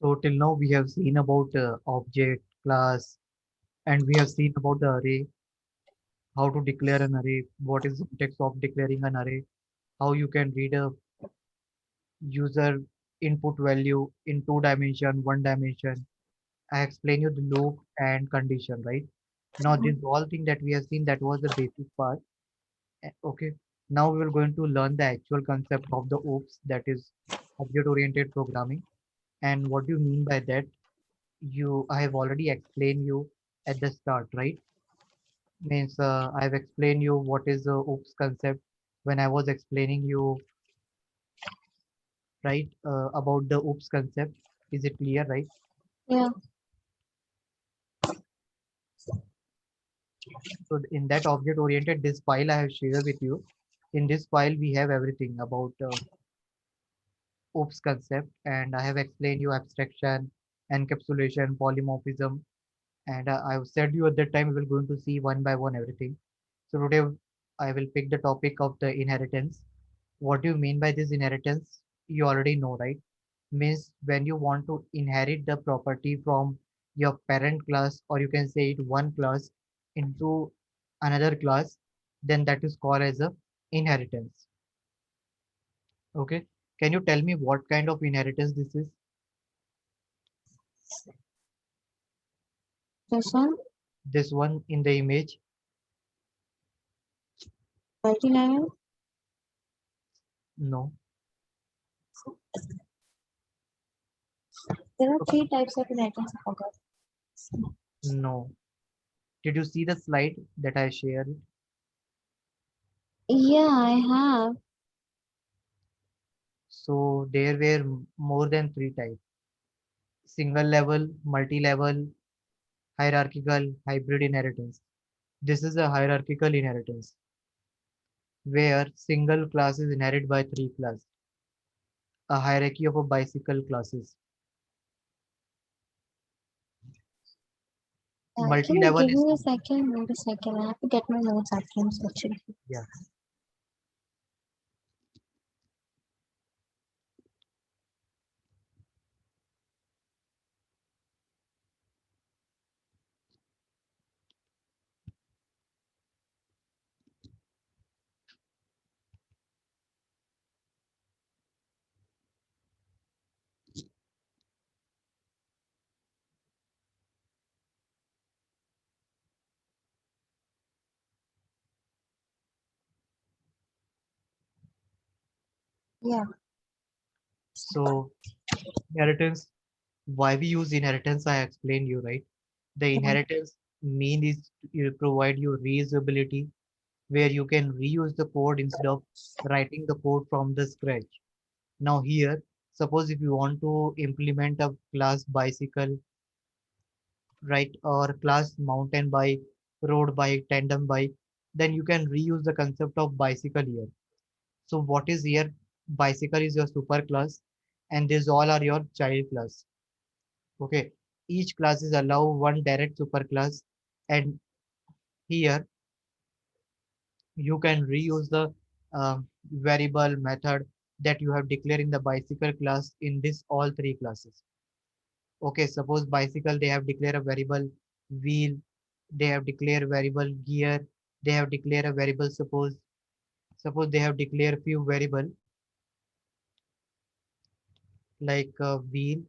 So till now we have seen about object, class, and we have seen about the array, how to declare an array, what is the syntax of declaring an array, how you can read a user input value in two dimension, one dimension. I explain you the loop and condition, right? Now this all thing that we have seen, that was the basic part. Okay. Now we are going to learn the actual concept of the OOPS, that is object oriented programming. And what do you mean by that? I have already explained you at the start, right? Means I've explained you what is the OOPS concept when I was explaining you, right, about the OOPS concept. Is it clear, right? Yeah. So in that object oriented, this file I have shared with you. In this file, we have everything about OOPS concept, and I have explained you abstraction, encapsulation, polymorphism, and I've said you at that time we will going to see one by one everything. So today I will pick the topic of the inheritance. What do you mean by this inheritance? You already know, right? Means when you want to inherit the property from your parent class, or you can say it one class into another class, then that is called as a inheritance. Okay. Can you tell me what kind of inheritance this is? This one, This one in the image? multi-level. No. There are Okay. three types of inheritance. I forgot. No. Did you see the slide that I shared? Yeah, I have. So there were more than three types: single level, multi level, hierarchical, hybrid inheritance. This is a hierarchical inheritance where single class is inherited by three class, a hierarchy of a bicycle classes. Can you Multi-level give is me a second? Wait a second. I have to get my notes after actually. yeah. Yeah. So inheritance, why we use inheritance, I explained you, right? The Yeah. inheritance mean is to provide you reusability, where you can reuse the code instead of writing the code from the scratch. Now here, suppose if you want to implement a class bicycle, right, or class mountain bike, road bike, tandem bike, then you can reuse the concept of bicycle here. So what is here? Bicycle is your super class, and these all are your child class. Okay, each class is allow one direct super class, and here you can reuse the variable method that you have declared in the bicycle class in this all three classes. Okay, suppose bicycle, they have declared a variable wheel, they have declared variable gear, they have declared a variable, suppose they have declared few variable like wheel,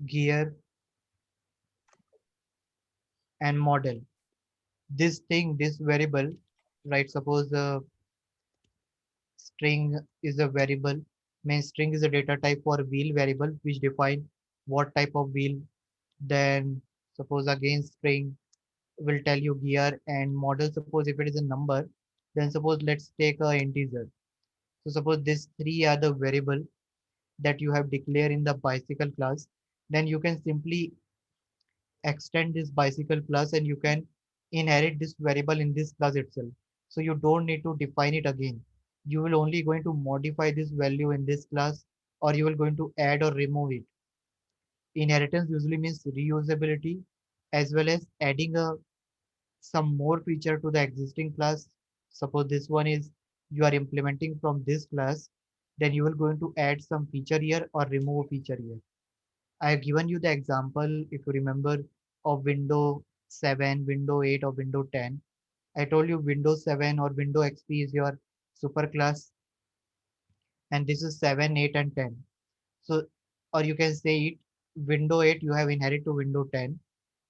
gear, and model. This thing, this variable, right? Suppose string is a variable. Main string is a data type for wheel variable which define what type of wheel. Then suppose again string will tell you gear and model. Suppose if it is a number, then suppose let's take a integer. So suppose these three are the variable that you have declared in the bicycle class. Then you can simply extend this bicycle class and you can inherit this variable in this class itself. So you don't need to define it again. You will only going to modify this value in this class, or you will going to add or remove it. Inheritance usually means reusability as well as adding a some more feature to the existing class. Suppose this one is you are implementing from this class, then you will going to add some feature here or remove a feature here. I have given you the example, if you remember, of Windows 7, Windows 8, or Windows 10. I told you Windows 7 or Windows XP is your superclass, and this is 7, 8, and 10. So, or you can say it, Windows 8 you have inherited to Windows 10.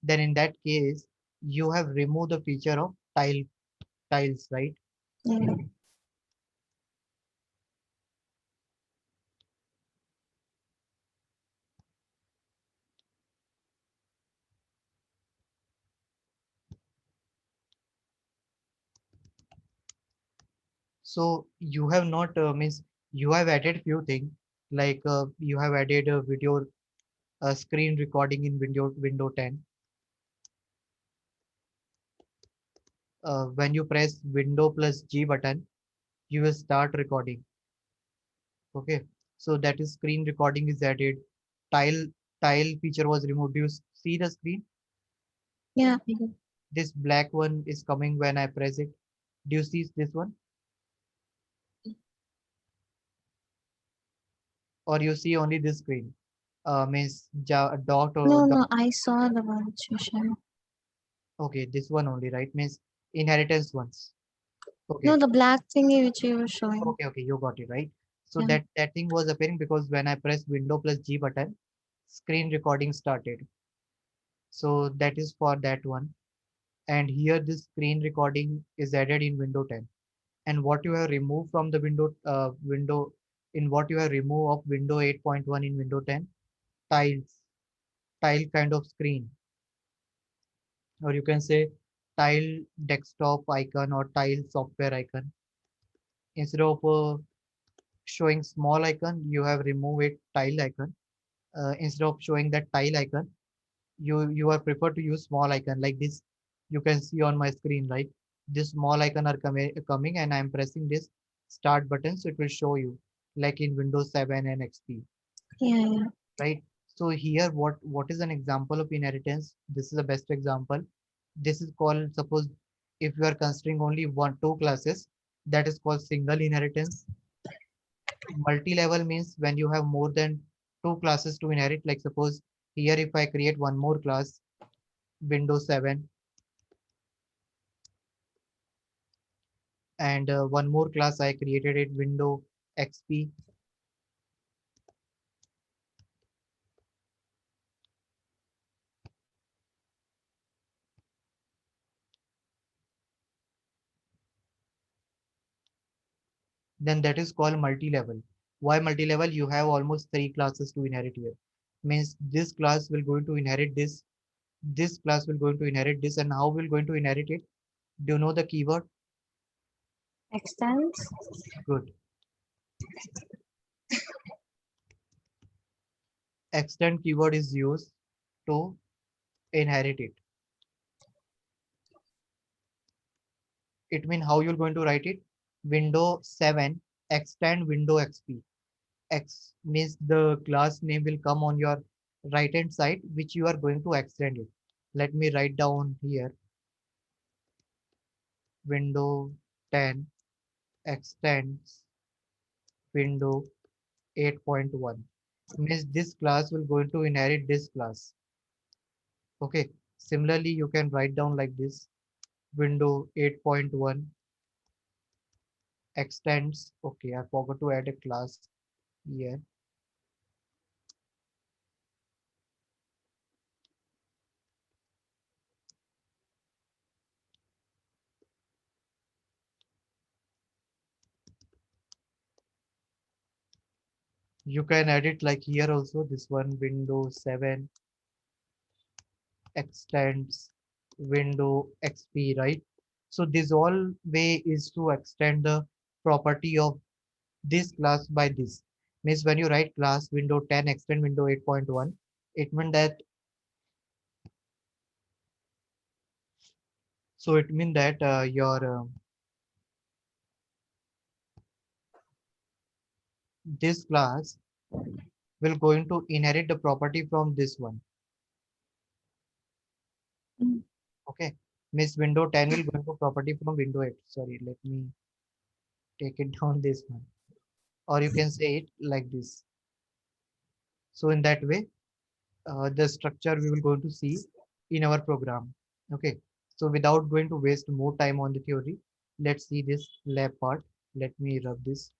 Then in that case, you have removed the feature of tiles, right? Yeah. So you have not means you have added few things, like you have added a video screen recording in Windows 10. When you press Window plus G button, you will start recording. Okay, so that is screen recording is added. Tile tile feature was removed. Do you see the screen? Yeah. This black one is coming when I press it. Do you see this one, or you see only this screen? Means dot or No, dot. no, I saw the one which you shared. Okay, this one only, right? Means inheritance ones. No, Okay, the black thingy which you were showing. okay, you got it right. So Yeah. that thing was appearing because when I pressed Window plus G button, screen recording started. So that is for that one. And here this screen recording is added in Windows 10. And what you have removed from the window in what you have removed of Windows 8.1 in Windows 10, tiles, tile kind of screen, or you can say tile desktop icon or tile software icon. Instead of showing small icon, you have removed it tile icon. Instead of showing that tile icon, you are prefer to use small icon like this. You can see on my screen, right? This small icon are coming, and I'm pressing this start button, so it will show you like in Windows 7 and XP, Yeah, yeah. right? So here, what is an example of inheritance? This is the best example. This is called, suppose if you are considering only two classes, that is called single inheritance. Multi-level means when you have more than two classes to inherit. Like suppose here, if I create one more class, Windows 7, and one more class I created it, Windows XP. Then that is called multi-level. Why multi-level? You have almost three classes to inherit here. Means this class will going to inherit this class will going to inherit this, and how will going to inherit it? Do you know the keyword? Extends. Good. Extend keyword is used to inherit it. It means how you're going to write it? Windows 7 extend Windows XP. X means the class name will come on your right hand side, which you are going to extend it. Let me write down here. Windows 10 extends Windows 8.1. Means this class will going to inherit this class. Okay. Similarly, you can write down like this. Windows 8.1 extends. Okay, I forgot to add a class here. You can add it like here also. This one, Windows 7 extends Windows XP, right? So this all way is to extend the property of this class by this. Means when you write class Windows 10 extend Windows 8.1, it means that your this class will going to inherit the property from this one. Mm. Okay. Means Windows 10 will going to property from Windows 8. Sorry, let me take it down this one. Or you can say it like this. So in that way, the structure we will going to see in our program. Okay, so without going to waste more time on the theory, let's see this lab part. Let me rub this.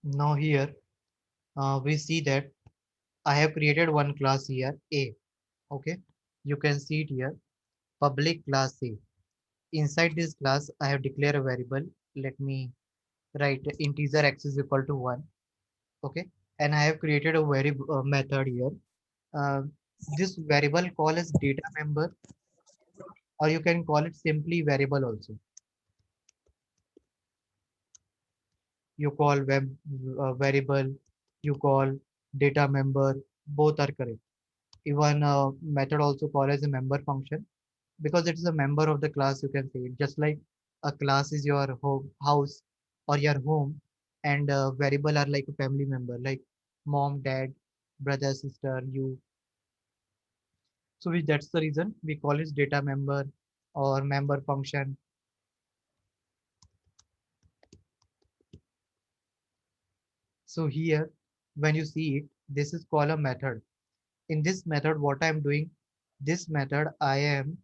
Now here we see that I have created one class here, A. Okay, you can see it here, public class A. Inside this class, I have declared a variable. Let me write integer x is equal to 1. Okay, and I have created a very method here. Uh, this variable call as data member, or you can call it simply variable also. You call web variable, you call data member, both are correct. Even method also called as a member function because it is a member of the class. You can say it just like a class is your home house or your home, and variable are like a family member like mom, dad, brother, sister, you. So that's the reason we call it data member or member function. So here, when you see it, this is called a method. In this method, what I am doing, this method I am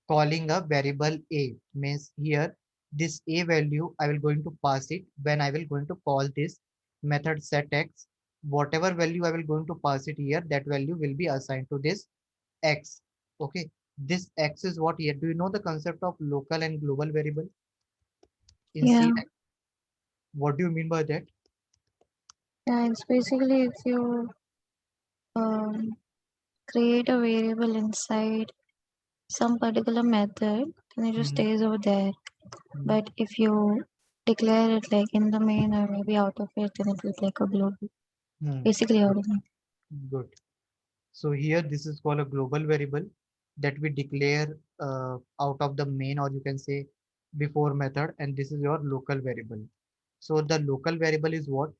calling a variable a. Means here, this a value I will going to pass it when I will going to call this method set x. Whatever value I will going to pass it here, that value will be assigned to this x. Okay, this x is what here. Do you know the concept of local and global variable in Yeah, C? What do you mean by that? yeah, it's basically if you um, create a variable inside some particular method, then it just Hmm, stays over there. hmm, But if you declare it like in the main or maybe out of it, then it will be like a global. hmm. Basically, Good, what it means. good. So here this is called a global variable that we declare out of the main, or you can say before method, and this is your local variable. So the local variable is what,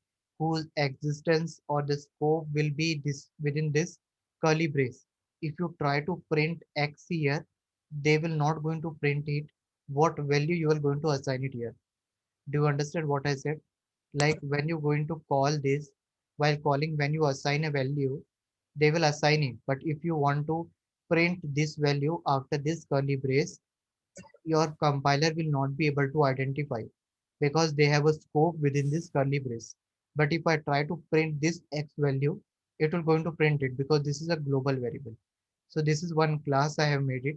whose existence or the scope will be this within this curly brace. If you try to print x here, they will not going to print it. What value you are going to assign it here? Do you understand what I said? Like when you're going to call this, while calling, when you assign a value, they will assign it. But if you want to print this value after this curly brace, your compiler will not be able to identify because they have a scope within this curly brace. But if I try to print this x value, it will going to print it because this is a global variable. So this is one class I have made it.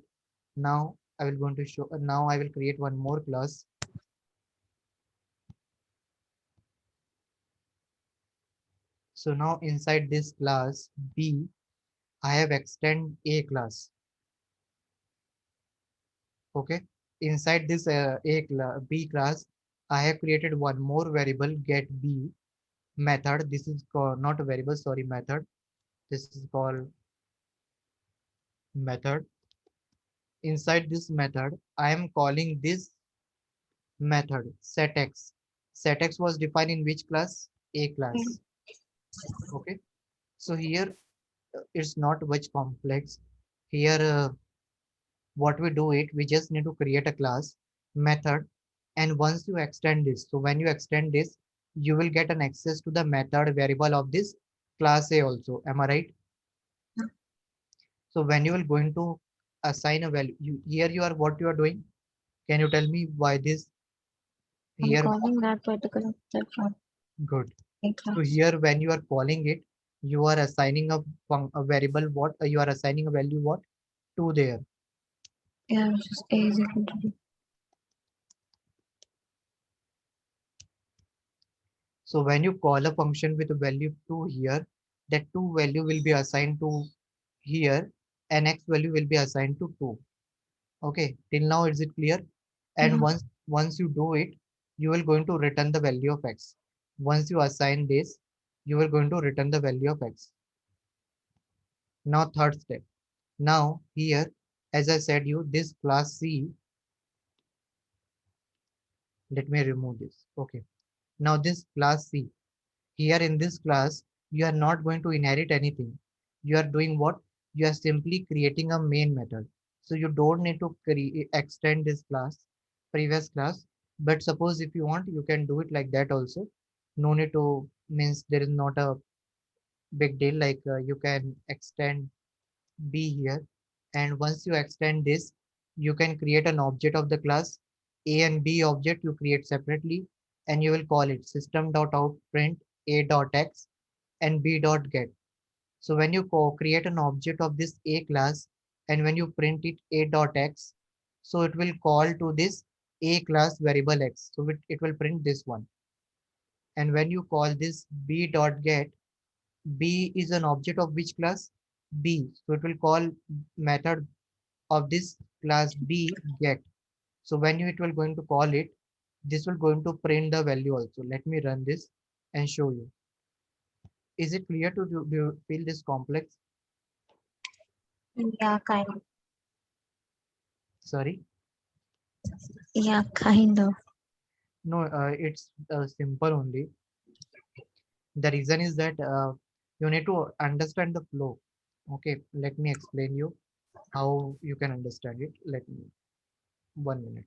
Now I will going to show, now I will create one more class. So now inside this class B, I have extend a class. Okay. Inside this B class, I have created one more variable get B method. This is called not a variable, sorry, method. This is called method. Inside this method, I am calling this method setx. Setx was defined in which class? A class. Okay. So here it's not much complex. Here what we do it, we just need to create a class method, and once you extend this, so when you extend this, you will get an access to the method variable of this class A also. Am I right? So when you will going to assign a value. Here you are what you are doing. Can you tell me why this I'm here? calling that particular method from Good. a So class. here when you are calling it, you are assigning a variable what you are assigning a value what to there. Yeah, which is A is equal to B. So when you call a function with a value 2 here, that 2 value will be assigned to here and x value will be assigned to 2. Okay, till now is it clear? And Yeah. once you do it, you will going to return the value of x. Once you assign this, you are going to return the value of x. Now third step. Now here, as I said you, this class C, let me remove this. Okay. Now this class C, here in this class, you are not going to inherit anything. You are doing what? You are simply creating a main method. So you don't need to extend this class, previous class. But suppose if you want, you can do it like that also. No need to, means there is not a big deal. Like you can extend B here. And once you extend this, you can create an object of the class. A and B object you create separately and you will call it system.out a.x and b.get. So when you create an object of this a class and when you print it a.x, so it will call to this a class variable x. So it will print this one. And when you call this b.get, b is an object of which class? B. So it will call method of this class b get. So when it will going to call it, this will going to print the value also. Let me run this and show you. Is it clear to do you feel this complex? Yeah, kind of. Sorry. Yeah, kind of. No, it's simple only. The reason is that you need to understand the flow. Okay, let me explain you how you can understand it. Let me 1 minute.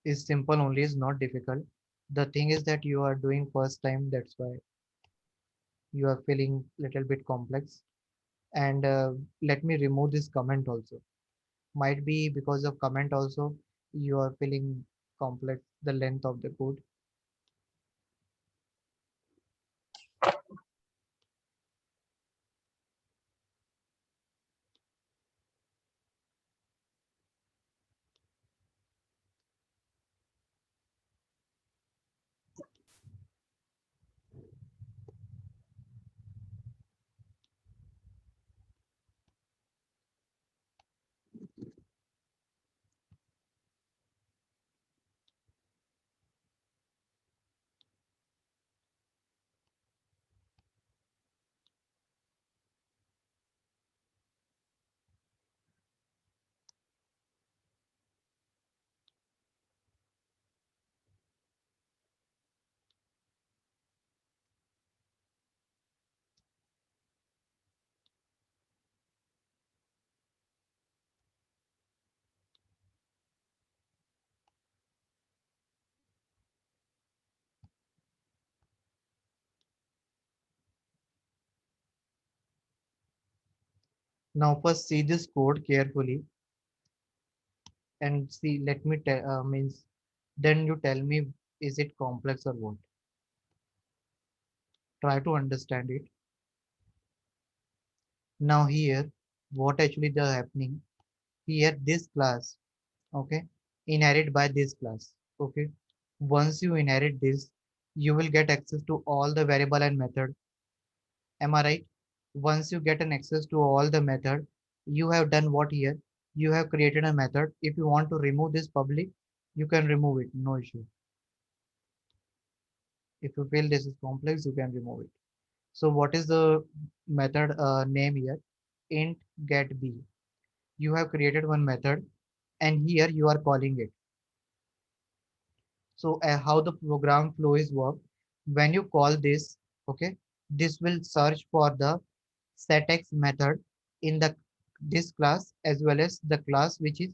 Is simple only, is not difficult. The thing is that you are doing first time, that's why you are feeling little bit complex. And let me remove this comment also. Might be because of comment also you are feeling complex the length of the code. Now first see this code carefully and see, let me tell means then you tell me is it complex or what. Try to understand it. Now here what actually the happening here, this class, okay, inherit by this class. Okay, once you inherit this, you will get access to all the variable and method. Am I right? Once you get an access to all the method, you have done what here? You have created a method. If you want to remove this public, you can remove it, no issue. If you feel this is complex, you can remove it. So what is the method name here? Int get b. You have created one method and here you are calling it. So how the program flow is work, when you call this, okay, this will search for the setx method in the this class as well as the class which is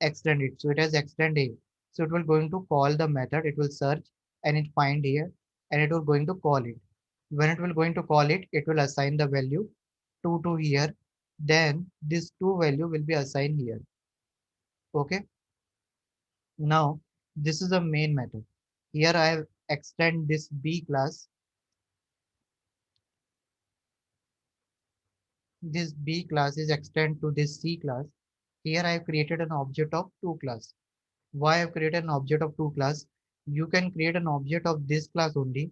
extended. So it has extend A. So it will going to call the method, it will search and it find here and it will going to call it. When it will going to call it, it will assign the value 2 to here. Then this 2 value will be assigned here. Okay. Now this is the main method. Here I have extend this B class. This B class is extend to this C class. Here I have created an object of 2 class. Why I have created an object of 2 class? You can create an object of this class only.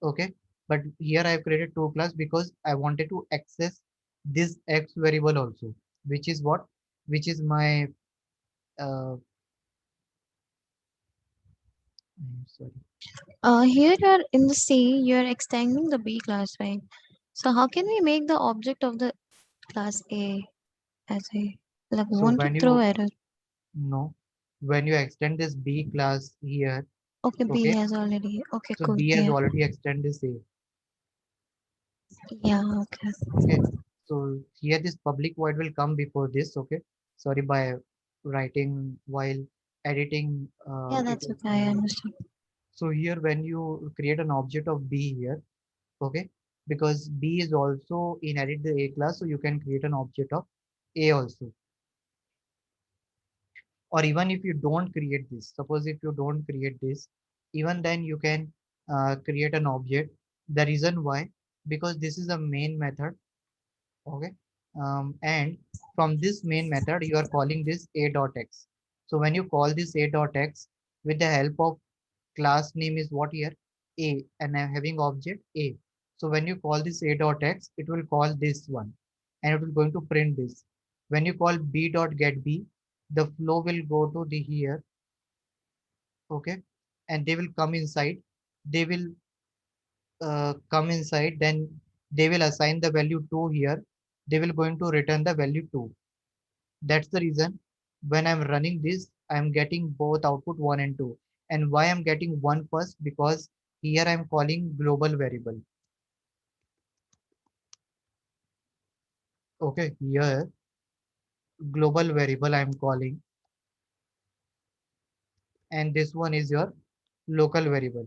Okay, but here I have created 2 class because I wanted to access this X variable also, which is what? Which is my I'm sorry. Here you are in the C, you are extending the B class, right? So how can we make the object of the class A as a like So want to when throw you error? know, when you extend this B class here, Okay, B okay, has already. Okay, so cool. B has Yeah, already extended this A. yeah. Okay. Okay, so here this public void will come before this. Okay, sorry, by writing while editing, Yeah, it that's will okay. I come. understand. So here when you create an object of B here, okay, because B is also inherit the A class, so you can create an object of A also. Or even if you don't create this, suppose if you don't create this, even then you can create an object. The reason why, because this is a main method. Okay, and from this main method you are calling this a dot x. So when you call this a dot x with the help of class name is what here? A, and I'm having object A. So when you call this A dot X, it will call this one and it will going to print this. When you call B dot get B, the flow will go to the here, okay, and they will come inside. They will come inside, then they will assign the value 2 here. They will going to return the value 2. That's the reason when I'm running this, I'm getting both output 1 and 2. And why I'm getting 1 first? Because here I'm calling global variable. Okay, here global variable I'm calling, and this one is your local variable.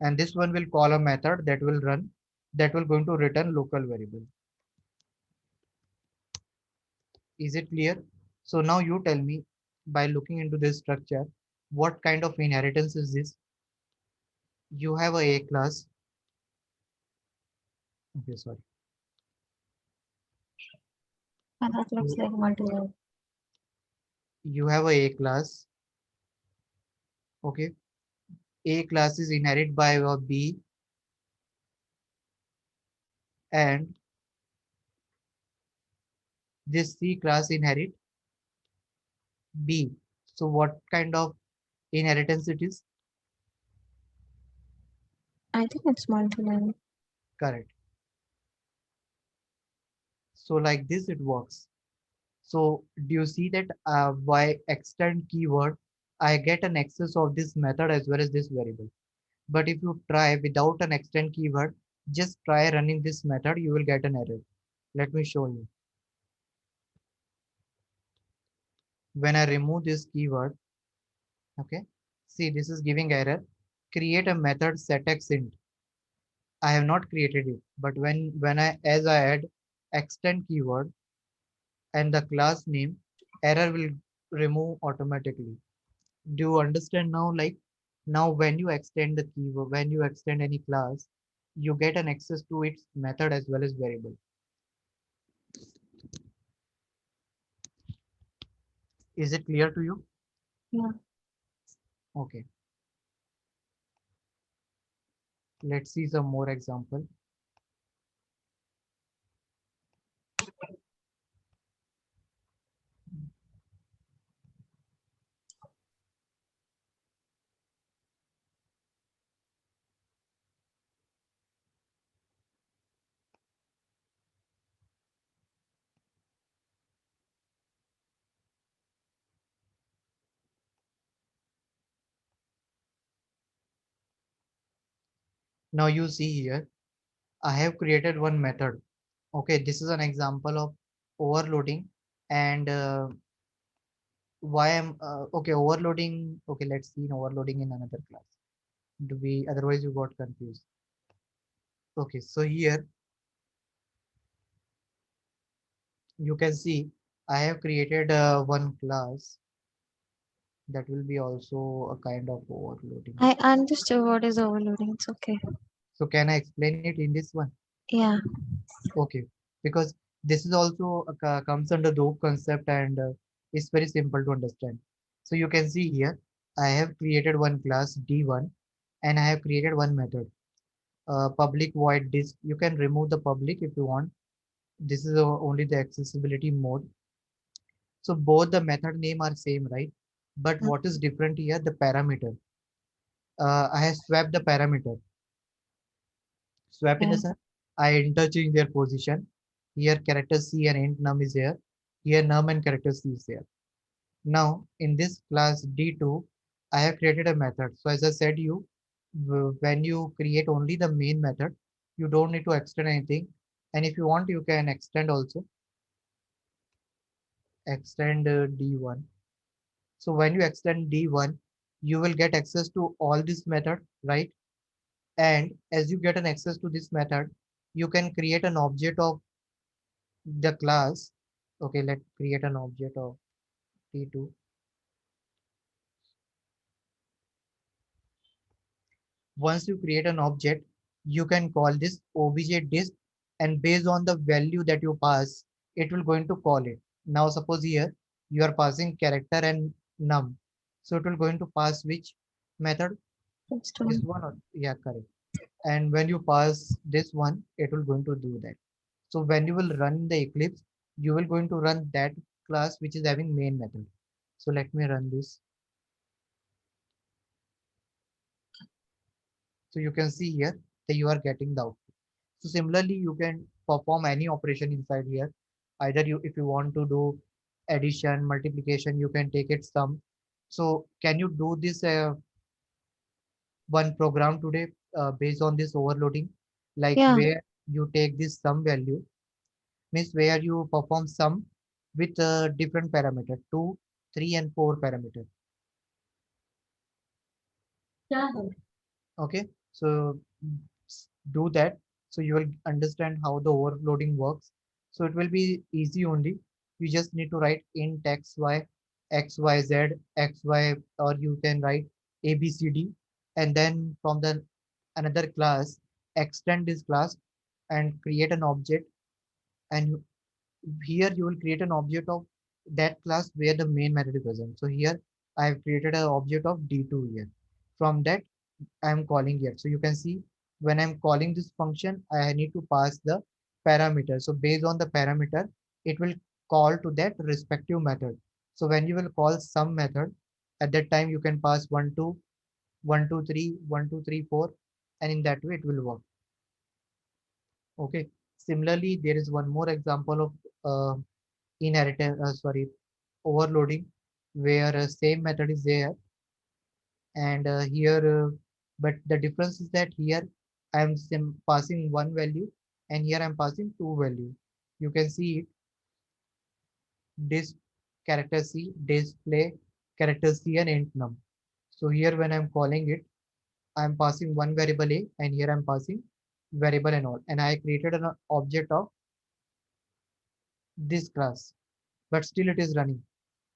And this one will call a method that will run, that will going to return local variable. Is it clear? So now you tell me by looking into this structure, what kind of inheritance is this? You have a class. Okay, sorry. And that looks You like multi-level. you have a class. Okay, A class is inherited by a B, and this C class inherit B. So what kind of inheritance it is? I think it's multi-level. Correct. So like this it works. So do you see that by extend keyword, I get an access of this method as well as this variable. But if you try without an extend keyword, just try running this method, you will get an error. Let me show you. When I remove this keyword, okay, see this is giving error. Create a method setXint. I have not created it, but when I as I add extend keyword and the class name, error will remove automatically. Do you understand now? Like now when you extend the keyword, when you extend any class, you get an access to its method as well as variable. Is it clear to you? Yeah. Okay, let's see some more example. Now you see here, I have created one method. Okay, this is an example of overloading and why I'm okay, overloading. Okay, let's see in overloading in another class. Do we, otherwise you got confused. Okay, so here you can see I have created one class that will be also a kind of overloading. I understood what is overloading. It's okay. So can I explain it in this one? Yeah. Okay, because this is also comes under the concept and it's very simple to understand. So you can see here, I have created one class D1 and I have created one method, public void disk. You can remove the public if you want. This is only the accessibility mode. So both the method name are same, right? But Mm. what is different here? The parameter. I have swapped the parameter. Swap in the Okay. sense I interchange their position. Here character C and int num is here. Here num and character C is here. Now in this class D2, I have created a method. So as I said you, when you create only the main method, you don't need to extend anything. And if you want, you can extend also. Extend D1. So when you extend D1, you will get access to all this method, right? And as you get an access to this method, you can create an object of the class. Okay, let's create an object of T2. Once you create an object, you can call this obj disk, and based on the value that you pass, it will going to call it. Now suppose here you are passing character and num. So it will going to pass which method? It's This done. one or yeah, correct. And when you pass this one, it will going to do that. So when you will run the Eclipse, you will going to run that class which is having main method. So let me run this. So you can see here that you are getting the output. So similarly, you can perform any operation inside here. Either you, if you want to do addition, multiplication, you can take it sum. So can you do this one program today based on this overloading? Like Yeah. where you take this sum value, means where you perform sum with different parameter, 2, 3 and 4 parameter. Yeah. Okay, so do that, so you will understand how the overloading works. So it will be easy only. You just need to write int xy, xyz, xy, or you can write abcd, and then from the another class, extend this class and create an object. And here you will create an object of that class where the main method is present. So here I have created an object of D2 here. From that I am calling here. So you can see when I'm calling this function, I need to pass the parameter. So based on the parameter, it will call to that respective method. So when you will call some method, at that time you can pass 1, 2, 1, 2, 3, 1, 2, 3, 4, and in that way it will work. Okay. Similarly, there is one more example of inheritance, sorry, overloading, where same method is there, and here, but the difference is that here I am passing one value, and here I am passing two value. You can see it, this character C, display character C and int num. So here when I'm calling it, I'm passing one variable A, and here I'm passing variable and all, and I created an object of this class, but still it is running.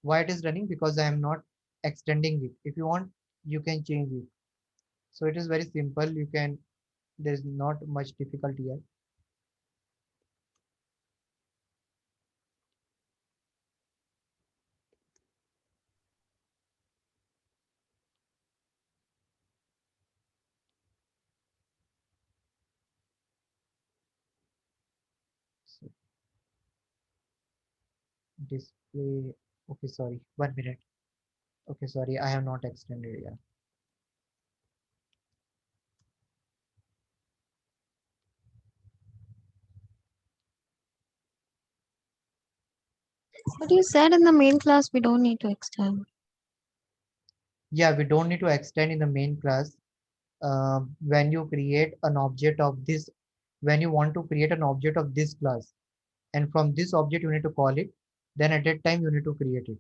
Why it is running? Because I am not extending it. If you want, you can change it. So it is very simple. You can, there is not much difficulty here. So display, okay, sorry, 1 minute. Okay, sorry, I have not extended here. But you said in the main class we don't need to extend. Yeah, we don't need to extend in the main class. When you create an object of this when you want to create an object of this class, and from this object you need to call it, then at that time you need to create it.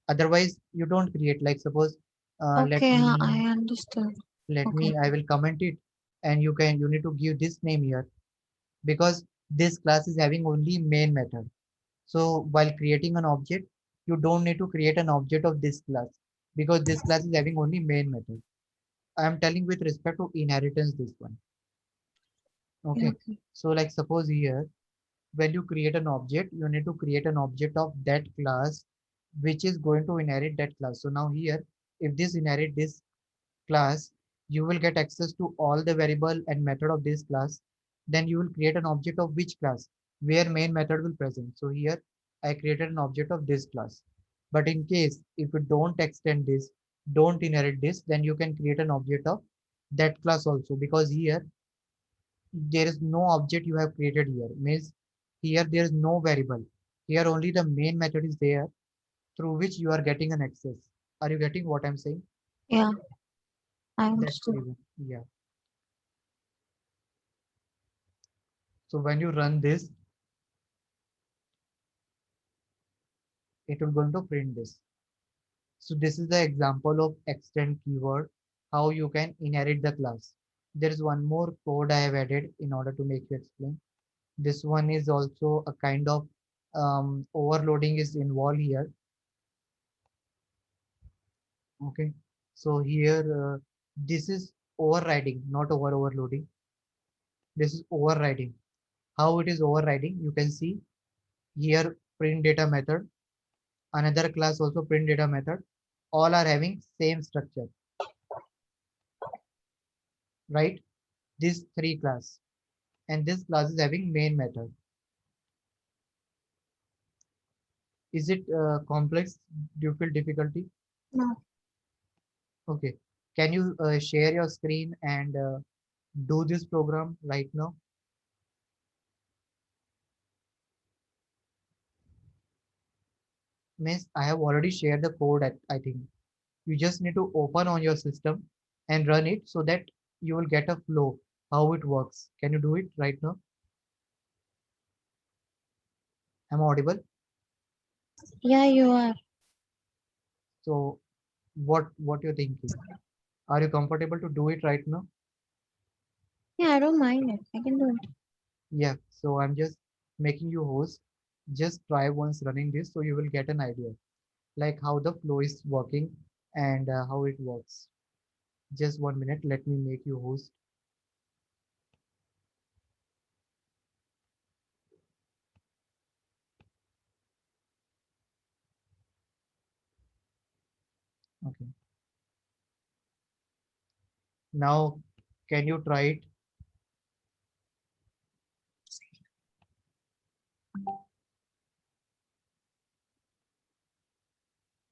Otherwise you don't create. Like suppose let Okay, me I understood. Okay. I will comment it, and you need to give this name here, because this class is having only main method. So while creating an object, you don't need to create an object of this class, because this class is having only main method. I am telling with respect to inheritance this one. Yeah, Okay. okay. So like suppose here, when you create an object, you need to create an object of that class which is going to inherit that class. So now here, if this inherit this class, you will get access to all the variable and method of this class. Then you will create an object of which class, where main method will present. So here I created an object of this class. But in case if you don't extend this, don't inherit this, then you can create an object of that class also, because here there is no object you have created here. Means here there is no variable. Here only the main method is there through which you are getting an access. Are you getting what I'm saying? Yeah, I That's the understood. reason. Yeah. So when you run this, it will going to print this. So this is the example of extend keyword, how you can inherit the class. There is one more code I have added in order to make you explain. This one is also a kind of overloading is involved here. Okay. So here, this is overriding, not overloading. This is overriding. How it is overriding? You can see here print data method, another class also print data method. All are having same structure, right? This three class, and this class is having main method. Is it complex? Do you feel difficulty? No. Okay. Can you share your screen and do this program right now? Means I have already shared the code. I think you just need to open on your system and run it so that you will get a flow how it works. Can you do it right now? Am I audible? Yeah, you are. So what you're thinking? Are you comfortable to do it right now? Yeah, I don't mind it. I can do it. Yeah. So I'm just making you host. Just try once running this so you will get an idea like how the flow is working and how it works. Just 1 minute. Let me make you host. Okay. Now can you try it?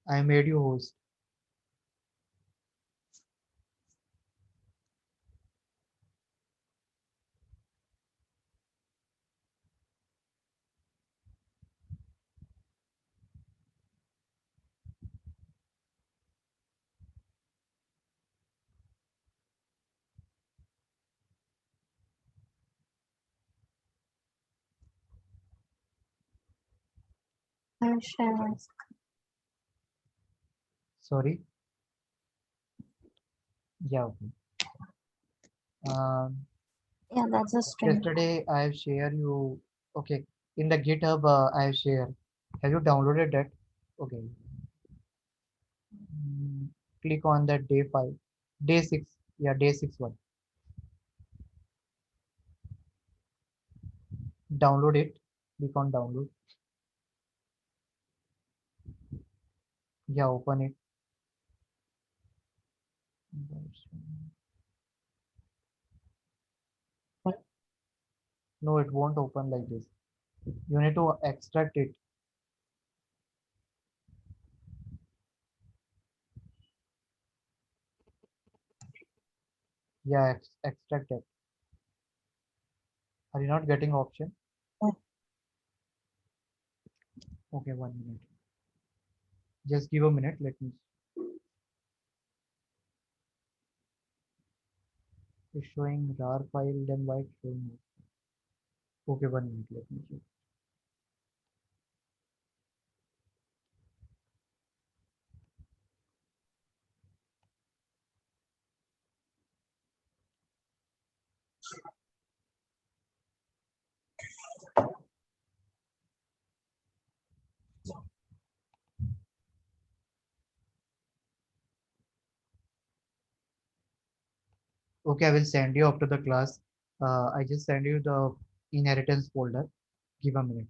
I made you host. I'll share my Sorry. Yeah. Okay. Um, Yeah, that's a string. Yesterday I have shared you. Okay. In the GitHub I have shared. Have you downloaded that? Okay. Mm, click on that day 5. Day 6. Yeah, day 6 one. Download it. Click on download. Yeah, open it. No, it won't open like this. You need to extract it. Yeah, extract it. Are you not getting option? Okay, 1 minute. Just give a minute. Let me. It's showing RAR file, then why it's showing. Okay, 1 minute. Let me check. Okay, I will send you after the class. I just send you the inheritance folder. Give a minute.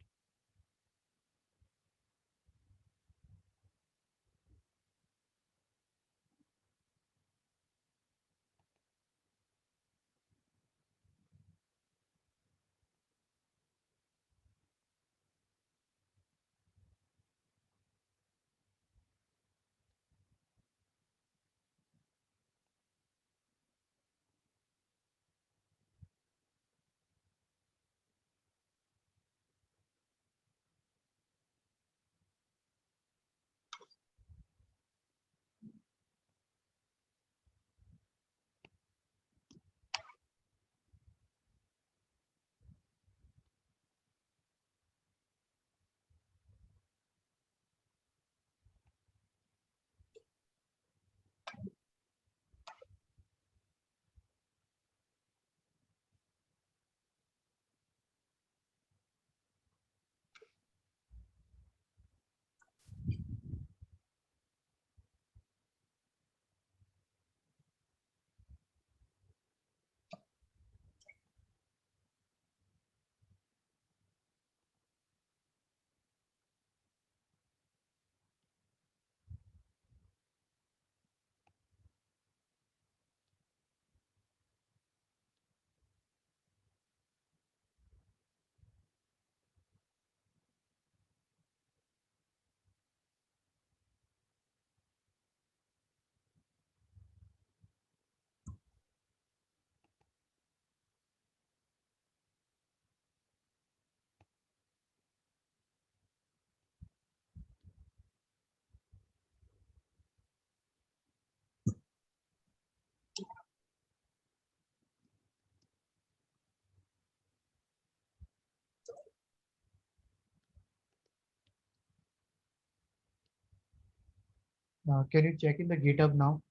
Can you check in the GitHub now?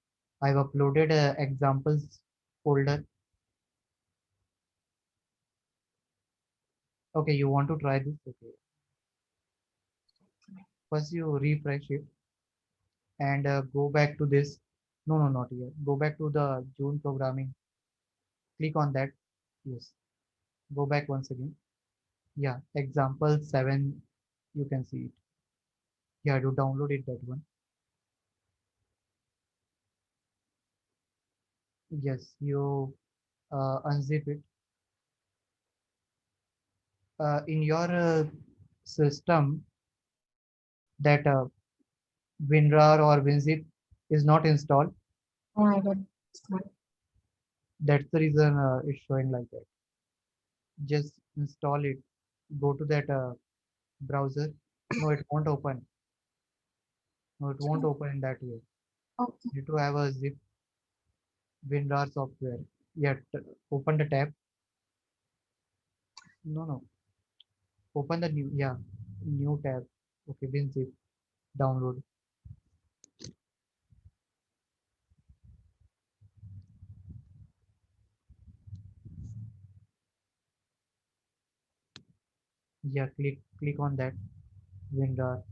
I've uploaded examples folder. Okay, you want to try this? Okay. First, you refresh it and go back to this. No, no, not here. Go back to the June programming. Click on that. Yes. Go back once again. Yeah, example 7. You can see it. Yeah, to download it, that one. Yes, you unzip it. In your system, that WinRAR or WinZip is not installed. Oh, I don't. That's the reason it's showing like that. Just install it. Go to that browser. No, it won't open. No, it won't open in that way. Okay. You need to have a zip WinRAR software. Yeah, open the tab. No, no. Open the new, yeah, new tab. Okay, WinZip. Download. Yeah, click on that WinRAR.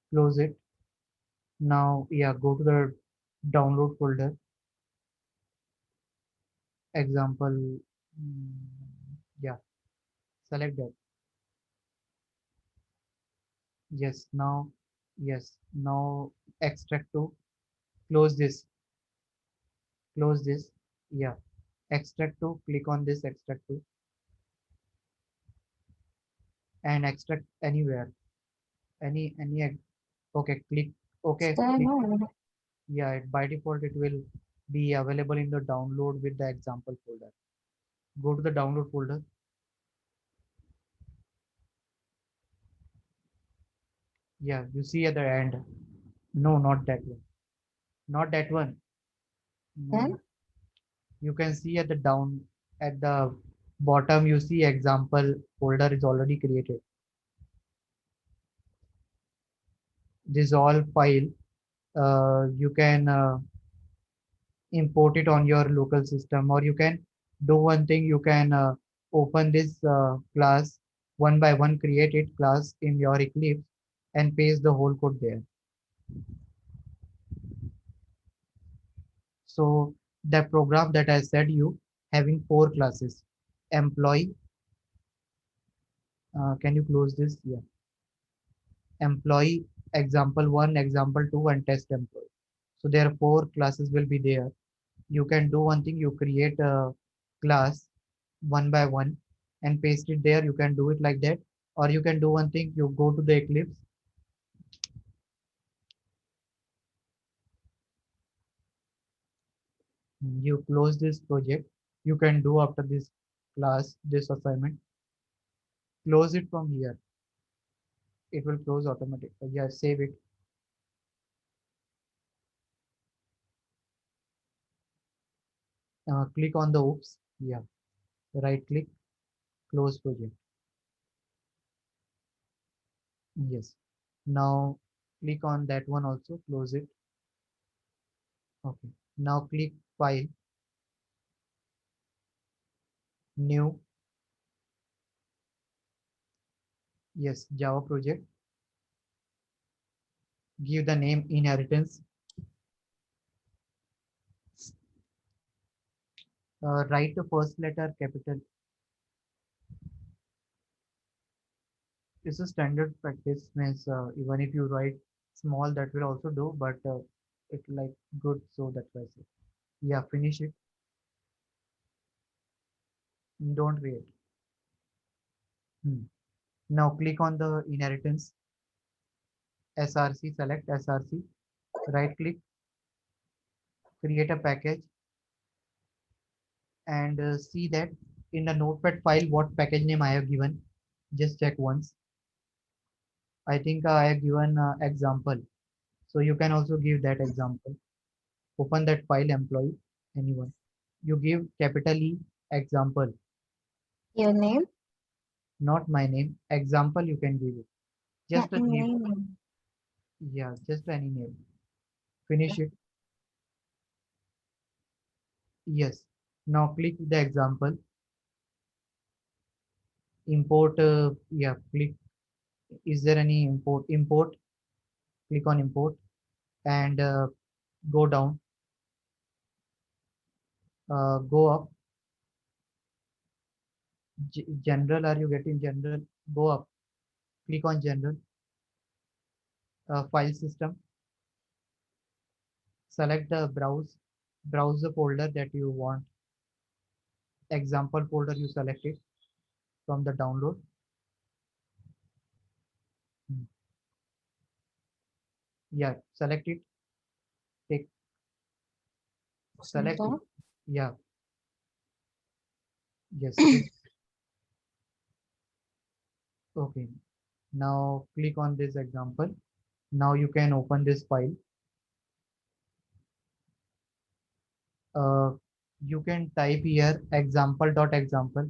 Close it. Now, yeah, go to the download folder. Example. Yeah, select that. Yes, now, yes, now extract to close this, close this. Yeah, extract to click on this extract to and extract anywhere. Okay, click. Okay, There, click. no. Yeah, by default it will be available in the download with the example folder. Go to the download folder. Yeah, you see at the end. No, not that one. Not that one. No, Then no. You can see at the down at the bottom you see example folder is already created. This all file you can import it on your local system, or you can do one thing, you can open this class one by one, create it class in your Eclipse and paste the whole code there. So the program that I said you having four classes: employee, can you close this? Yeah, employee, example one, example two, and test employee. So there are four classes will be there. You can do one thing, you create a class one by one and paste it there. You can do it like that, or you can do one thing, you go to the Eclipse, you close this project. You can do after this class this assignment, close it from here, it will close automatically. Yeah, save it. Click on the oops, yeah, right click, close project. Yes, now click on that one also, close it. Okay, now click file, new. Yes, Java project, give the name inheritance. Write the first letter capital. It's a standard practice, means even if you write small that will also do, but it like good, so that's why I say. Yeah, finish it. Don't wait. Hmm. Now click on the inheritance, src, select src, right click, create a package, and see that in the notepad file what package name I have given. Just check once. I think I have given example, so you can also give that example. Open that file, employee, anyone. You give capital E, example, your name? not my name. Example you can give it. Yeah, Just a in name. name. Yeah, just any name. Finish it. Yes. Now click the example. Import. Yeah, click. Is there any import? Import. Click on import and go down. Go up. General. Are you getting general? Go up. Click on general. File system. Select the browse. Browse the folder that you want. Example folder you select it from the download. Hmm. Yeah, select it. Take, select it. Center. Yeah, yes, take. Okay. Now click on this example. Now you can open this file. Uh, you can type here example.example.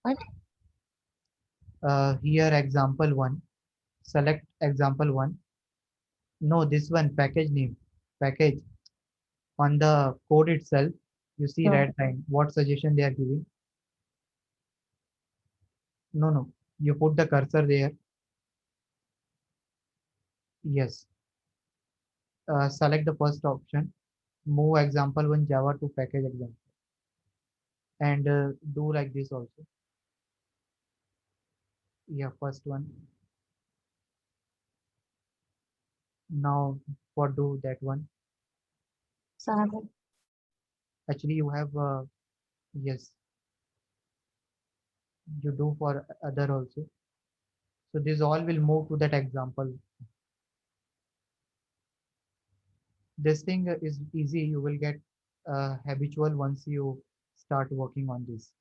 What? Here example one. Select example one. No, this one package name. Package on the code itself. You see No. red line. What suggestion they are giving? No, no. You put the cursor there. Yes. Select the first option. Move example one Java to package example, and do like this also. Yeah, first one. Now for do that one. Seven. Actually, you have yes, you do for other also. So this all will move to that example. This thing is easy. You will get habitual once you start working on this.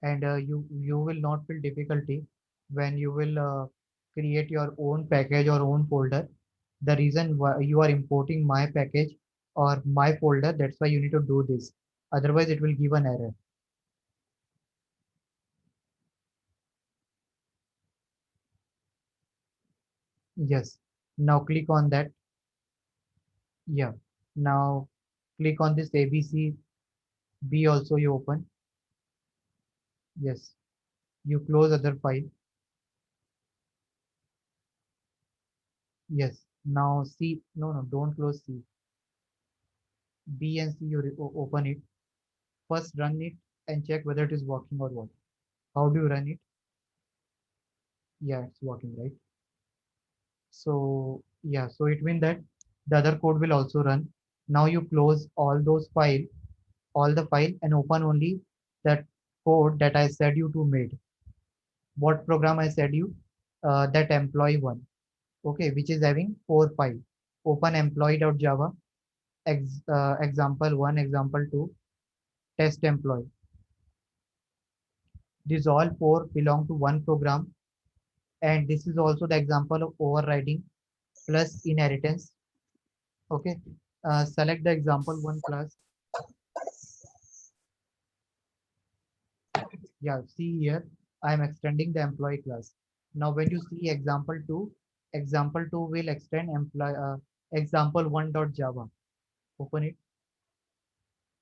And you will not feel difficulty when you will create your own package or own folder. The reason why you are importing my package or my folder, that's why you need to do this, otherwise it will give an error. Yes, now click on that. Yeah, now click on this abc. B also you open. Yes, you close other file. Yes, now C, no, no, don't close C. B and C, you open it. First run it and check whether it is working or what. How do you run it? Yeah, it's working, right? So yeah, so it means that the other code will also run. Now you close all the file and open only that code that I said you to made. What program I said you? That employee one. Okay, which is having 4 file. Open employee.java, example one, example two, test employee. These all four belong to one program, and this is also the example of overriding plus inheritance. Okay, select the example one class. Yeah, see here, I am extending the employee class. Now when you see example 2 will extend employee example one.java. Open it,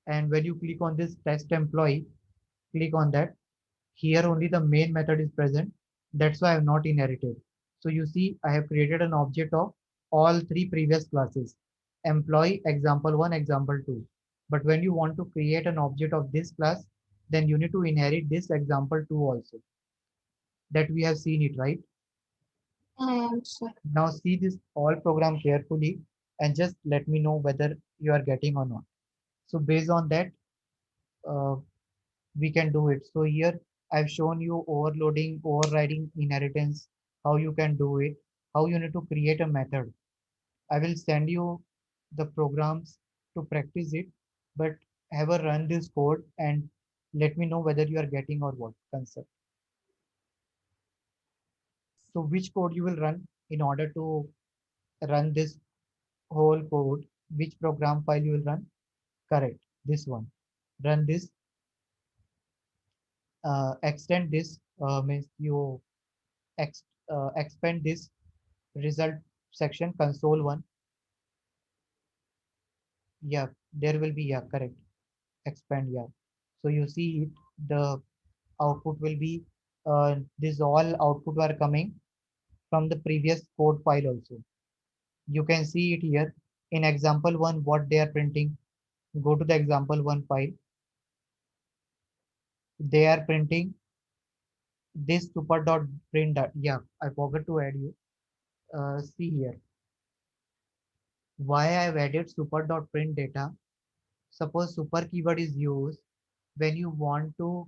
and when you click on this test employee, click on that. Here only the main method is present. That's why I have not inherited. So you see, I have created an object of all three previous classes, employee, example one, example two. But when you want to create an object of this class, then you need to inherit this example two also, that we have seen it, right? I am sure. Now see this all program carefully and just let me know whether you are getting or not. So based on that, uh, we can do it. So here I've shown you overloading, overriding, inheritance, how you can do it, how you need to create a method. I will send you the programs to practice it, but have a run this code and let me know whether you are getting or what concept. So which code you will run in order to run this whole code, which program file you will run? Correct, this one. Run this, extend this, means you expand this result section console one. Yeah, there will be, yeah, correct, expand, yeah. So you see it, the output will be this all output are coming from the previous code file also. You can see it here in example one what they are printing. Go to the example one file. They are printing this super dot print dot. Yeah, I forgot to add you. See here why I've added super dot print data. Suppose super keyword is used when you want to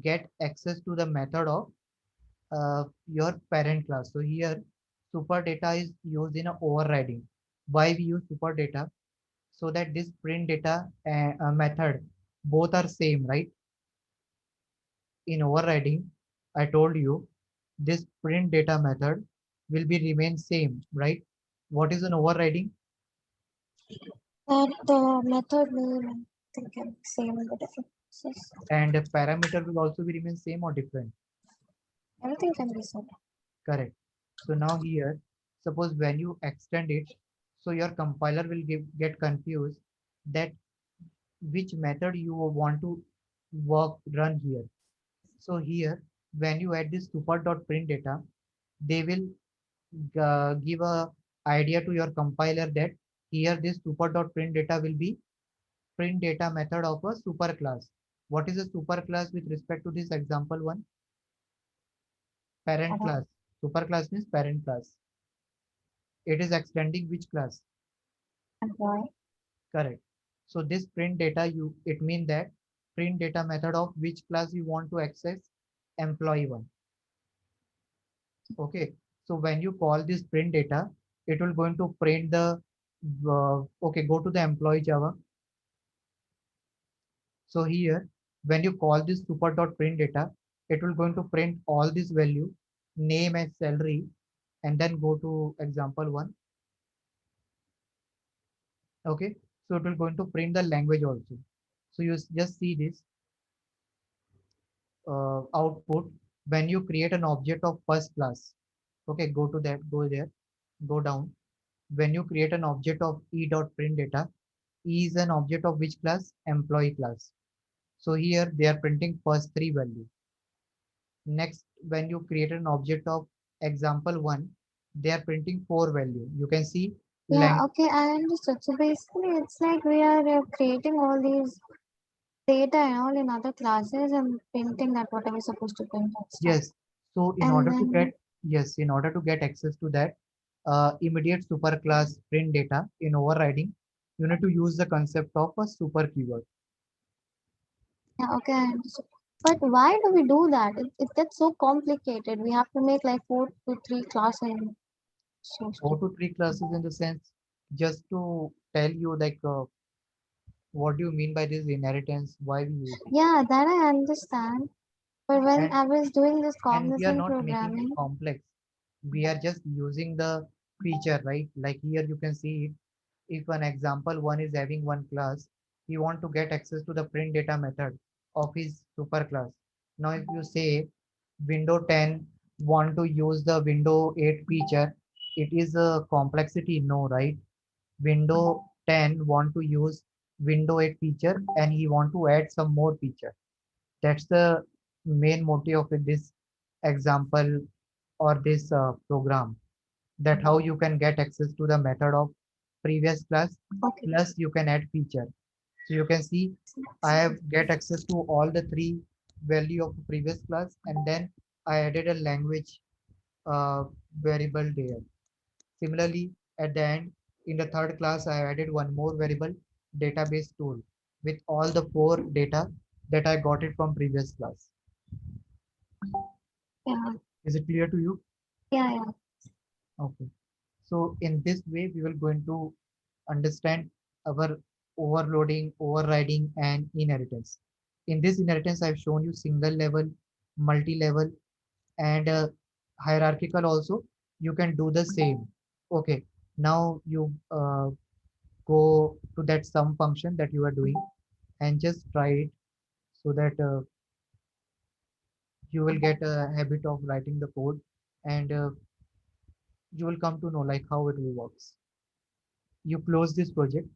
get access to the method of your parent class. So here super data is used in a overriding. Why we use super data? So that this print data method both are same, right? In overriding, I told you this print data method will be remain same, right? What is an overriding? That the method name I think can be same in the different places. And the parameter will also be remain same or different? Everything can be said. Correct. So now here, suppose when you extend it, so your compiler will get confused that which method you want to run here. So here, when you add this super.print data, they will give a idea to your compiler that here this super.print data will be print data method of a super class. What is a super class with respect to this example one? Parent class. Super class means parent class. It is extending which class? Employee. Correct. So this print data, it means that print data method of which class you want to access, employee one. Okay, so when you call this print data, it will going to print the okay, go to the employee Java. So here, when you call this super.print data, it will going to print all this value, name and salary, and then go to example one. Okay, so it will going to print the language also. So you just see this output when you create an object of first class. Okay, go to that, go there, go down. When you create an object of e.print data, e is an object of which class? Employee class. So here they are printing first three value. Next, when you create an object of example one, they are printing four value. You can see Yeah, lang okay, I understood. So basically, it's like we are creating all these data and all in other classes and printing that whatever is supposed to print and stuff. yes. So in And order to get then, yes, in order to get access to that immediate superclass print data in overriding, you need to use the concept of a super keyword. yeah, okay, I understood. But why do we do that? It gets so complicated. We have to make like 4 to 3 classes. So Four stupid. to three classes in the sense just to tell you like what do you mean by this inheritance, why we use it. Yeah, that I understand. But when And I was doing this and we are cognizant not making it programming, complex. We are just using the feature, right? Like here you can see it. If an example one is having one class, he want to get access to the print data method of his superclass. Now, if you say Windows 10 want to use the Windows 8 feature, it is a complexity, no, right? Windows 10 want to use Windows 8 feature and he want to add some more feature. That's the main motive of this example or this program, that how you can get access to the method of previous class okay, plus you can add feature. So you can see I have get access to all the three value of previous class and then I added a language uh, variable there. Similarly, at the end, in the third class, I added one more variable, database tool, with all the four data that I got it from previous class. yeah, Is it clear to you? yeah, yeah. Okay. So in this way, we will going to understand our overloading, overriding, and inheritance. In this inheritance, I've shown you single level, multi-level, and hierarchical also. You can do the same. Okay. Now you go to that sum function that you are doing and just try it so that you will get a habit of writing the code and you will come to know like how it will works. You close this project.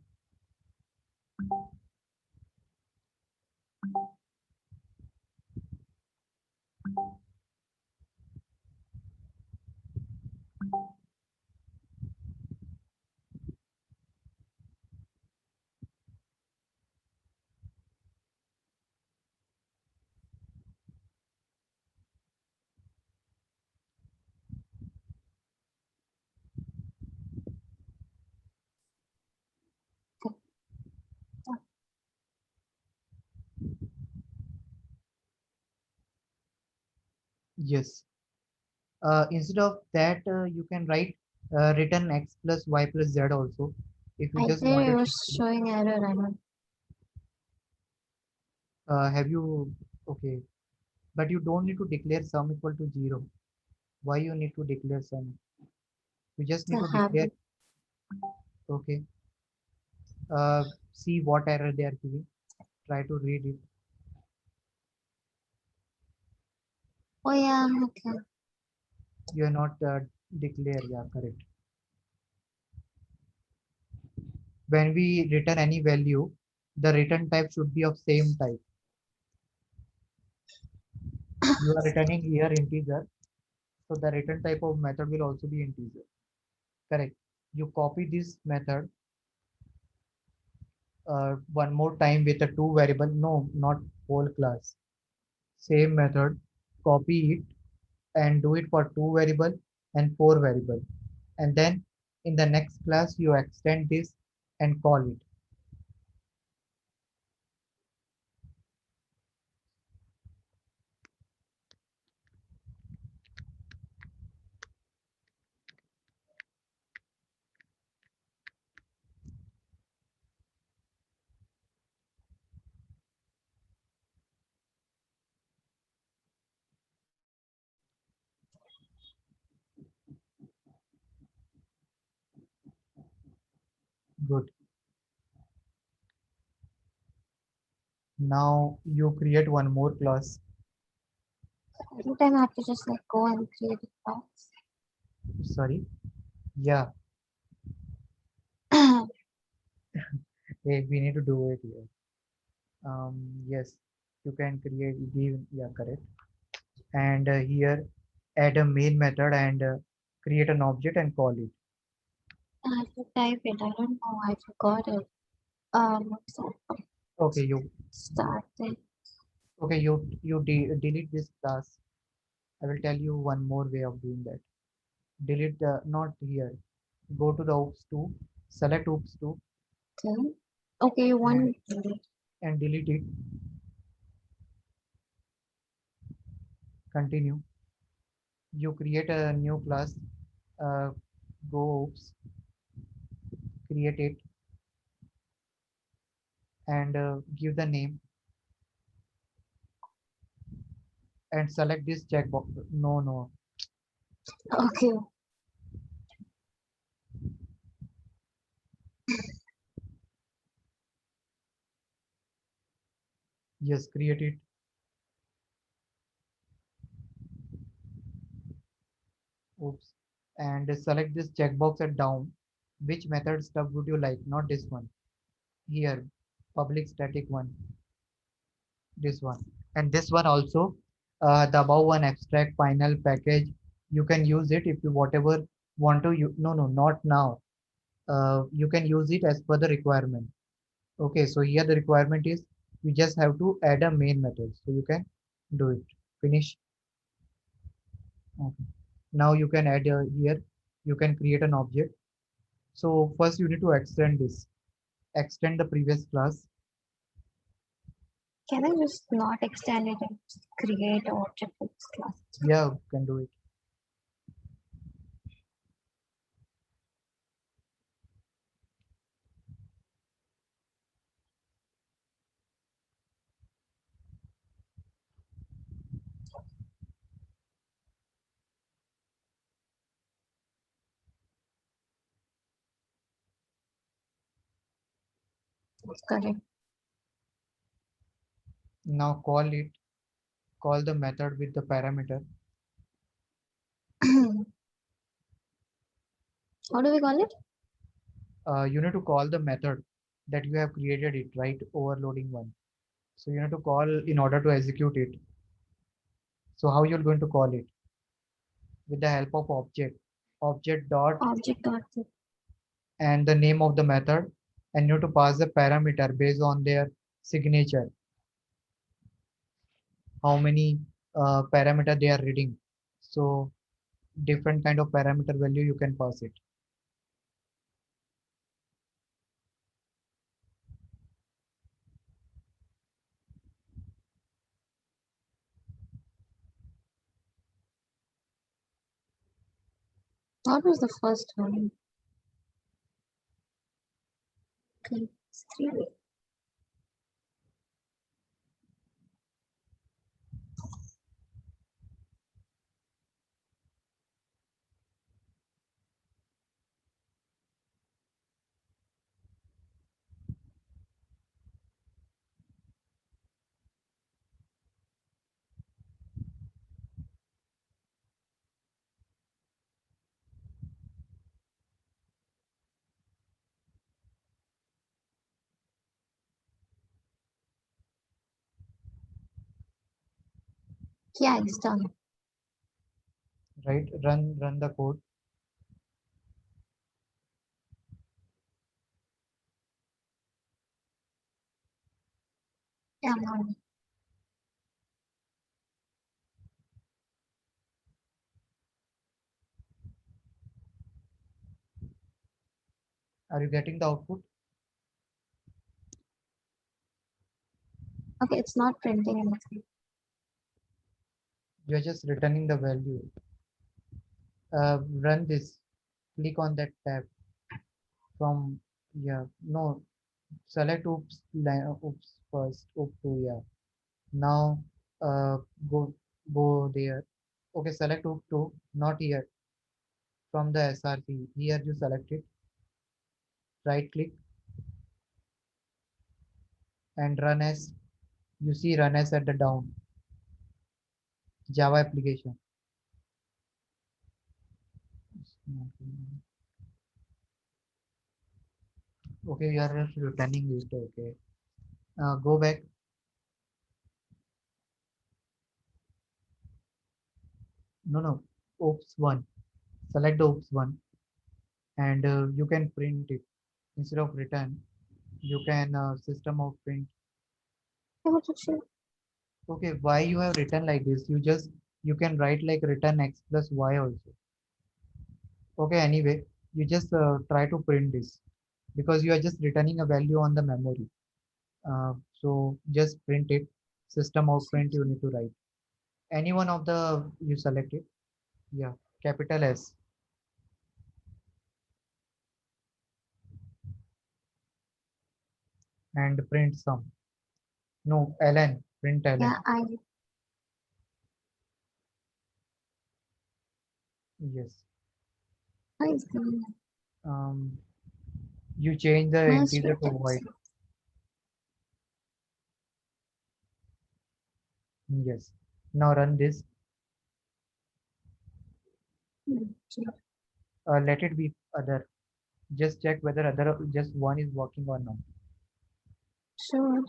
Yes. Instead of that, you can write return x plus y plus z also if you I just think it wanted was to. showing error. I don't. Have you okay? But you don't need to declare sum equal to 0. Why you need to declare sum? You just It's need a to declare. habit. Okay. See what error they are giving. Try to read it. Oh yeah, okay. You are not declare. Yeah, correct. When we return any value, the return type should be of same type. You are returning here integer, so the return type of method will also be integer. Correct. You copy this method one more time with a two variable. No, not whole class. Same method. Copy it and do it for two variable and four variable. And then in the next class, you extend this and call it. Good. Now you create one more class. Every time I have to just like go and create a class. Sorry. Yeah. Hey, we need to do it here. Yes, you can create. Yeah, correct. And here, add a main method and create an object and call it. I have to type it. I don't know. I forgot it. What's that? Okay, you. Start it. Okay, you delete this class. I will tell you one more way of doing that. Delete the not here. Go to the oops2, select oops2 Okay. Okay, you and want delete. delete it. Continue. You create a new class. Uh, go oops, create it and give the name and select this checkbox. No, no. Okay. Yes, create it. Oops. And select this checkbox at down. Which method stub would you like? Not this one. Here, public static one. This one. And this one also. The above one abstract final package. You can use it if you whatever want to. No, no, not now. You can use it as per the requirement. Okay, so here the requirement is you just have to add a main method. So you can do it. Finish. Okay. Now you can add here. You can create an object. So first you need to extend this. Extend the previous class. Can I just not extend it and just create an object for this class? Yeah, you can do it. That's correct. Now call it. Call the method with the parameter. How do we call it? You need to call the method that you have created it, right? Overloading one. So you need to call in order to execute it. So how you're going to call it? With the help of object. Object dot Object dot and the name of the method, and you need to pass the parameter based on their signature. How many parameter they are reading. So different kind of parameter value you can pass it. what was the first one? Okay, it's 3. Yeah, it's done. Right, run the code. Yeah, I'm on. Are you getting the output? Okay, it's not printing anything. You're just returning the value. Run this. Click on that tab from, yeah, no, select oops oops first oops to, yeah. Now uh, go there. Okay, select oops to, not here, from the SRC. Here you select it. right click and run as. You see run as at the down. Java application. Okay, you are returning it. Okay. Go back. No, no. Oops one. Select the oops one, and you can print it instead of return. You can system of print. What is it? Okay, why you have written like this? You can write like return x plus y also. Okay, anyway, you just try to print this because you are just returning a value on the memory. So just print it. System out print you need to write. Any one of the you select it. Yeah, capital S and print sum. No, ln, print Yeah, ln. I Yes. see. Um, you change the Must integer to return. void. Yes. Now run this. Let it be other. Just check whether other just one is working or not. Sure.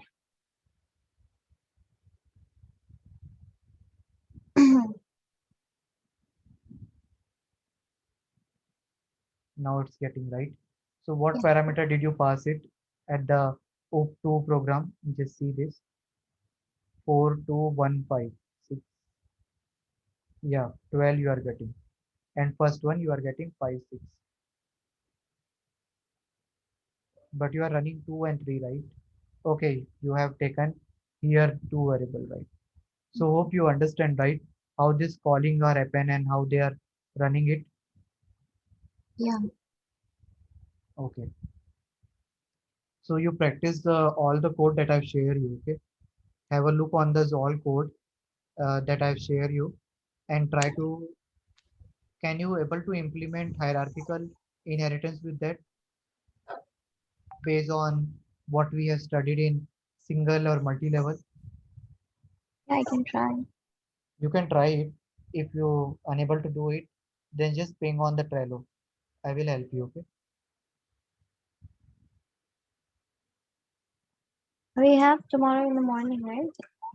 Now it's getting right. So what Yeah. parameter did you pass it at the OP2 program? Just see this 4215. Yeah, 12 you are getting. And first one you are getting 5, 6. But you are running 2 and 3, right? Okay, you have taken here 2 variable, right? So hope you understand, right? How this calling are happen and how they are running it. Yeah. Okay. So you practice all the code that I've shared you. Okay. Have a look on this all code that I've shared you and try to. Can you able to implement hierarchical inheritance with that based on what we have studied in single or multi-level? Yeah, I can try. You can try it. If you unable to do it, then just ping on the Trello. I will help you. Okay. We have tomorrow in the morning, right?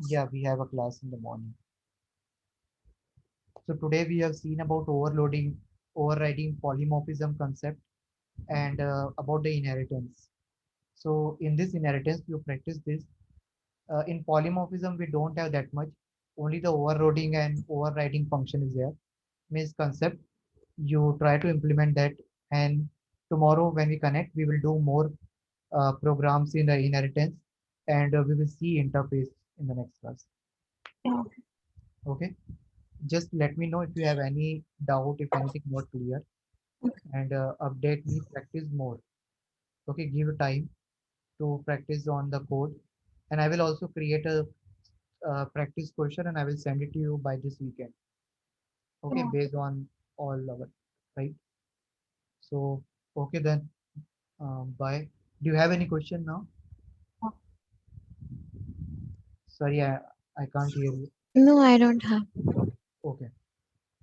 Yeah, we have a class in the morning. So today we have seen about overloading, overriding polymorphism concept and about the inheritance. So in this inheritance, you practice this. In polymorphism, we don't have that much. Only the overloading and overriding function is there. Means concept. You try to implement that, and tomorrow when we connect, we will do more programs in the inheritance, and we will see interface in the next class. Yeah. Okay. Just let me know if you have any doubt, if anything not clear, and update me. Practice more. Okay. Give time to practice on the code, and I will also create a practice question and I will send it to you by this weekend. Okay, Yeah. based on all our right. So okay then. Bye. Do you have any question now? Sorry, I can't hear you. No, I don't have. Okay.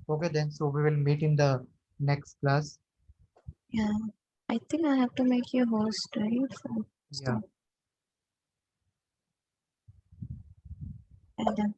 Okay then. So we will meet in the next class. Yeah. I think I have to make you host, right? So Yeah. stop. And